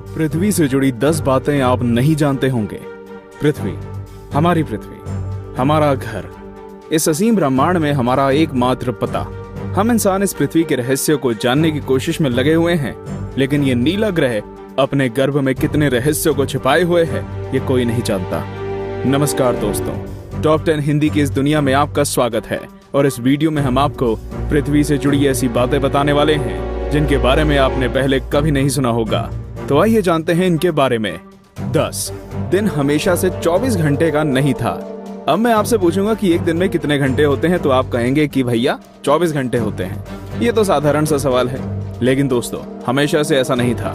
पृथ्वी से जुड़ी 10 बातें आप नहीं जानते होंगे। पृथ्वी, हमारी पृथ्वी, हमारा घर, इस असीम ब्रह्मांड में हमारा एकमात्र पता। हम इंसान इस पृथ्वी के रहस्य को जानने की कोशिश में लगे हुए हैं, लेकिन ये नीला ग्रह अपने गर्भ में कितने रहस्यों को छिपाए हुए है, ये कोई नहीं जानता। नमस्कार दोस्तों, टॉप 10 हिंदी की इस दुनिया में आपका स्वागत है और इस वीडियो में हम आपको पृथ्वी से जुड़ी ऐसी बातें बताने वाले हैं जिनके बारे में आपने पहले कभी नहीं सुना होगा। तो आइए जानते हैं इनके बारे में। 10 दिन हमेशा से 24 घंटे का नहीं था। अब मैं आपसे पूछूंगा कि एक दिन में कितने घंटे होते हैं, तो आप कहेंगे कि भैया 24 घंटे होते हैं। ये तो साधारण सा सवाल है, लेकिन दोस्तों हमेशा से ऐसा नहीं था।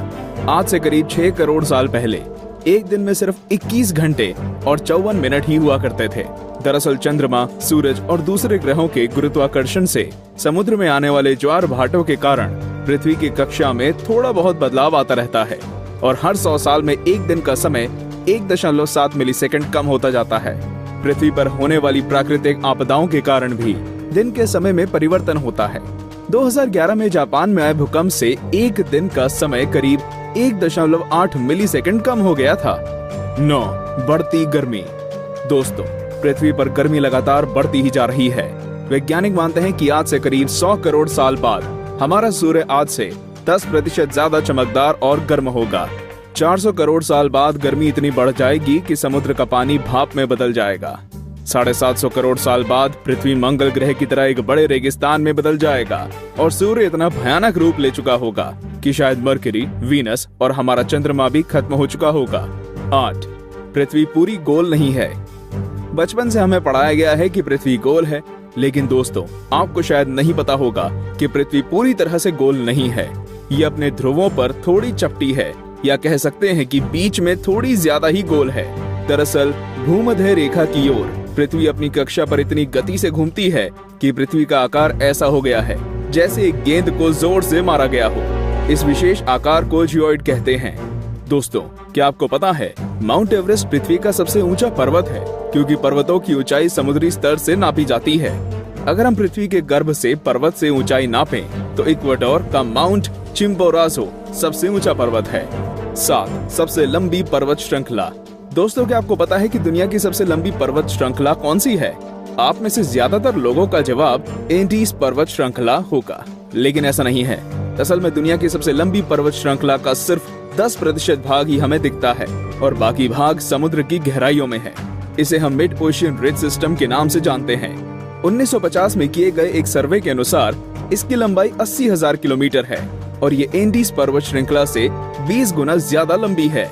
आज से करीब 6 करोड़ साल पहले एक दिन में सिर्फ 21 घंटे और 54 मिनट ही हुआ करते थे। दरअसल चंद्रमा, सूरज और दूसरे ग्रहों के गुरुत्वाकर्षण से समुद्र में आने वाले ज्वार भाटों के कारण पृथ्वी की कक्षा में थोड़ा बहुत बदलाव आता रहता है और हर 100 साल में एक दिन का समय 1.7 मिलीसेकंड कम होता जाता है। पृथ्वी पर होने वाली प्राकृतिक आपदाओं के कारण भी दिन के समय में परिवर्तन होता है। 2011 में जापान में आए भूकंप से एक दिन का समय करीब 1.8 मिलीसेकंड कम हो गया था। 9 बढ़ती गर्मी। दोस्तों, पृथ्वी पर गर्मी लगातार बढ़ती ही जा रही है। वैज्ञानिक मानते हैं कि आज से करीब 100 करोड़ साल बाद हमारा सूर्य आज से 10% ज्यादा चमकदार और गर्म होगा। 400 करोड़ साल बाद गर्मी इतनी बढ़ जाएगी कि समुद्र का पानी भाप में बदल जाएगा। 750 करोड़ साल बाद पृथ्वी मंगल ग्रह की तरह एक बड़े रेगिस्तान में बदल जाएगा और सूर्य इतना भयानक रूप ले चुका होगा कि शायद मरकरी, वीनस और हमारा चंद्रमा भी खत्म हो चुका होगा। 8 पृथ्वी पूरी गोल नहीं है। बचपन से हमें पढ़ाया गया है कि पृथ्वी गोल है, लेकिन दोस्तों आपको शायद नहीं पता होगा कि पृथ्वी पूरी तरह से गोल नहीं है। ये अपने ध्रुवों पर थोड़ी चपटी है, या कह सकते हैं कि बीच में थोड़ी ज्यादा ही गोल है। दरअसल भूमध्य रेखा की ओर पृथ्वी अपनी कक्षा पर इतनी गति से घूमती है कि पृथ्वी का आकार ऐसा हो गया है जैसे एक गेंद को जोर से मारा गया हो। इस विशेष आकार को जियोइड कहते हैं। दोस्तों, क्या आपको पता है माउंट एवरेस्ट पृथ्वी का सबसे ऊंचा पर्वत है, क्योंकि पर्वतों की ऊंचाई समुद्री स्तर से नापी जाती है। अगर हम पृथ्वी के गर्भ से पर्वत से ऊंचाई नापें तो इक्वेडोर का माउंट चिम्बोराजो सबसे ऊंचा पर्वत है। 7 सबसे लंबी पर्वत श्रृंखला। दोस्तों, क्या आपको पता है कि दुनिया की सबसे लंबी पर्वत श्रृंखला कौन सी है? आप में से ज्यादातर लोगों का जवाब एंडीज पर्वत श्रृंखला होगा, लेकिन ऐसा नहीं है। असल में दुनिया की सबसे लंबी पर्वत श्रृंखला का सिर्फ 10% भाग ही हमें दिखता है और बाकी भाग समुद्र की गहराइयों में है। इसे हम मिड ओशियन रिज सिस्टम के नाम से जानते हैं। 1950 में किए गए एक सर्वे के अनुसार इसकी लंबाई 80,000 किलोमीटर है और ये एंडीज पर्वत श्रृंखला से 20 गुना ज्यादा लंबी है।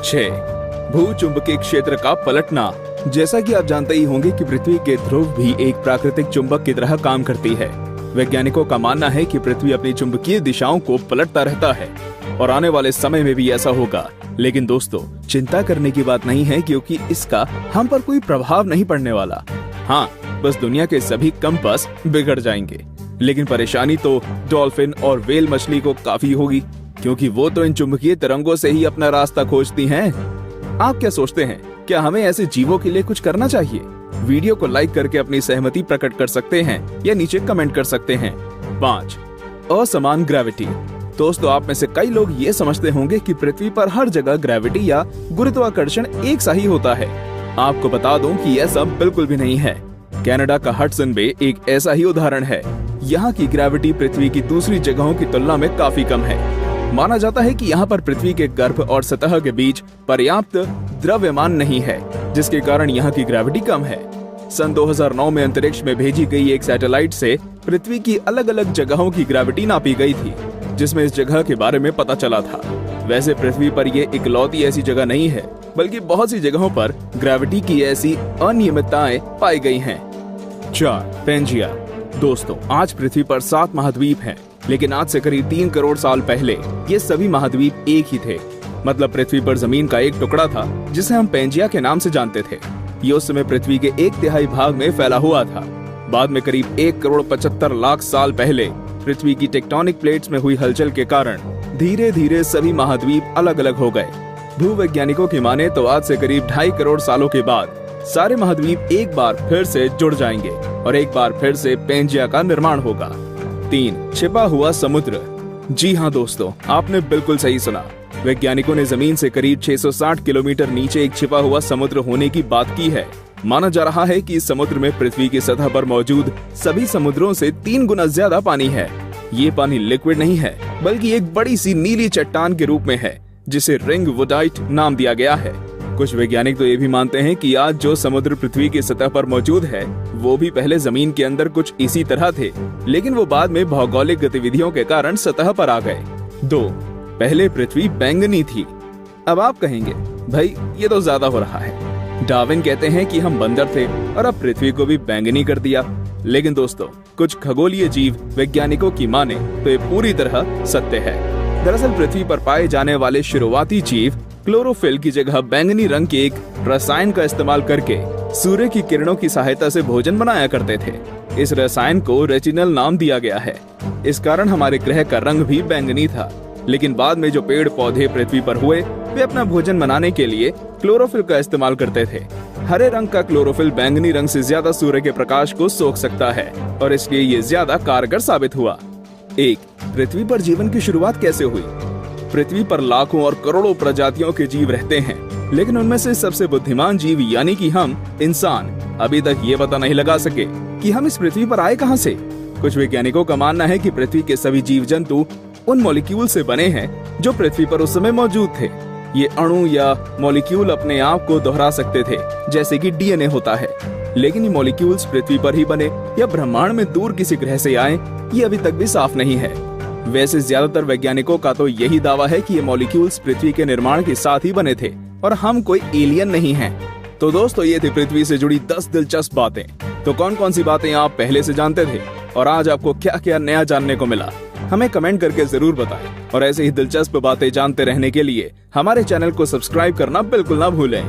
6 भूचुंबकीय क्षेत्र का पलटना। जैसा कि आप जानते ही होंगे कि पृथ्वी के ध्रुव भी एक प्राकृतिक चुंबक की तरह काम करती है। वैज्ञानिकों का मानना है कि पृथ्वी अपनी चुंबकीय दिशाओं को पलटता रहता है और आने वाले समय में भी ऐसा होगा। लेकिन दोस्तों, चिंता करने की बात नहीं है, क्योंकि इसका हम पर कोई प्रभाव नहीं पड़ने वाला। हाँ, बस दुनिया के सभी कंपास बिगड़ जाएंगे। लेकिन परेशानी तो डॉल्फिन और व्हेल मछली को काफी होगी, क्योंकि वो तो इन चुंबकीय तरंगों से ही अपना रास्ता खोजती हैं। आप क्या सोचते हैं, क्या हमें ऐसे जीवों के लिए कुछ करना चाहिए? वीडियो को लाइक करके अपनी सहमति प्रकट कर सकते हैं या नीचे कमेंट कर सकते हैं। 5 असमान ग्रेविटी। दोस्तों, आप में से कई लोग ये समझते होंगे कि पृथ्वी पर हर जगह ग्रेविटी या गुरुत्वाकर्षण एक सा ही होता है। आपको बता दूं कि यह सब बिल्कुल भी नहीं है। कनाडा का हडसन बे एक ऐसा ही उदाहरण है। यहाँ की ग्रेविटी पृथ्वी की दूसरी जगहों की तुलना में काफी कम है। माना जाता है कि यहाँ पर पृथ्वी के गर्भ और सतह के बीच पर्याप्त द्रव्यमान नहीं है, जिसके कारण यहाँ की ग्रेविटी कम है। सन 2009 में अंतरिक्ष में भेजी गई एक सैटेलाइट से पृथ्वी की अलग अलग जगहों की ग्रेविटी नापी गई थी, जिसमें इस जगह के बारे में पता चला था। वैसे पृथ्वी पर ये इकलौती ऐसी जगह नहीं है, बल्कि बहुत सी जगहों पर ग्रेविटी की ऐसी अनियमितताएं पाई गई हैं। 4 पेंजिया। दोस्तों, आज पृथ्वी पर 7 महाद्वीप हैं, लेकिन आज से करीब 3 करोड़ साल पहले ये सभी महाद्वीप एक ही थे। मतलब पृथ्वी पर जमीन का एक टुकड़ा था जिसे हम पेंजिया के नाम से जानते थे। ये उस समय पृथ्वी के 1/3 भाग में फैला हुआ था। बाद में करीब 1 करोड़ 75 लाख साल पहले पृथ्वी की टेक्टोनिक प्लेट्स में हुई हलचल के कारण धीरे धीरे सभी महाद्वीप अलग अलग हो गए। भूवैज्ञानिकों की माने तो आज से करीब 2.5 करोड़ सालों के बाद सारे महाद्वीप एक बार फिर से जुड़ जाएंगे और एक बार फिर से पेंजिया का निर्माण होगा। 3 छिपा हुआ समुद्र। जी हाँ दोस्तों, आपने बिल्कुल सही सुना। वैज्ञानिकों ने जमीन से करीब 660 किलोमीटर नीचे एक छिपा हुआ समुद्र होने की बात की है। माना जा रहा है कि इस समुद्र में पृथ्वी की सतह पर मौजूद सभी समुद्रों से 3 गुना ज्यादा पानी है। ये पानी लिक्विड नहीं है, बल्कि एक बड़ी सी नीली चट्टान के रूप में है, जिसे रिंग वुडाइट नाम दिया गया है। कुछ वैज्ञानिक तो ये भी मानते हैं कि आज जो समुद्र पृथ्वी की सतह पर मौजूद है, वो भी पहले जमीन के अंदर कुछ इसी तरह थे, लेकिन वो बाद में भौगोलिक गतिविधियों के कारण सतह पर आ गए। 2. पहले पृथ्वी बैंगनी थी। अब आप कहेंगे, भाई ये तो ज्यादा हो रहा है। डार्विन कहते हैं कि हम बंदर थे और अब पृथ्वी को भी बैंगनी कर दिया। लेकिन दोस्तों, कुछ खगोलीय जीव वैज्ञानिकों की माने तो ये पूरी तरह सत्य है। दरअसल पृथ्वी पर पाए जाने वाले शुरुआती जीव क्लोरोफिल की जगह बैंगनी रंग के एक रसायन का इस्तेमाल करके सूर्य की किरणों की सहायता से भोजन बनाया करते थे। इस रसायन को रेटिनल नाम दिया गया है। इस कारण हमारे ग्रह का रंग भी बैंगनी था। लेकिन बाद में जो पेड़ पौधे पृथ्वी पर हुए, वे अपना भोजन बनाने के लिए क्लोरोफिल का इस्तेमाल करते थे। हरे रंग का क्लोरोफिल बैंगनी रंग से ज्यादा सूर्य के प्रकाश को सोख सकता है और इसलिए ये ज्यादा कारगर साबित हुआ। 1. पृथ्वी पर जीवन की शुरुआत कैसे हुई? पृथ्वी पर लाखों और करोड़ों प्रजातियों के जीव रहते हैं, लेकिन उनमें से सबसे बुद्धिमान जीव यानी कि हम इंसान अभी तक ये पता नहीं लगा सके कि हम इस पृथ्वी पर आए कहां से। कुछ वैज्ञानिकों का मानना है कि पृथ्वी के सभी जीव जंतु उन मॉलिक्यूल से बने हैं जो पृथ्वी पर उस समय मौजूद थे। ये अणु या मॉलिक्यूल अपने आप को दोहरा सकते थे, जैसे कि डीएनए होता है। लेकिन ये मॉलिक्यूल्स पृथ्वी पर ही बने या ब्रह्मांड में दूर किसी ग्रह से आए, ये अभी तक भी साफ नहीं है। वैसे ज्यादातर वैज्ञानिकों का तो यही दावा है कि ये मॉलिक्यूल्स पृथ्वी के निर्माण के साथ ही बने थे और हम कोई एलियन नहीं हैं। तो दोस्तों, ये थी पृथ्वी से जुड़ी 10 दिलचस्प बातें। तो कौन कौन सी बातें आप पहले से जानते थे और आज आपको क्या क्या नया जानने को मिला, हमें कमेंट करके जरूर बताएं। और ऐसे ही दिलचस्प बातें जानते रहने के लिए हमारे चैनल को सब्सक्राइब करना बिल्कुल ना भूलें।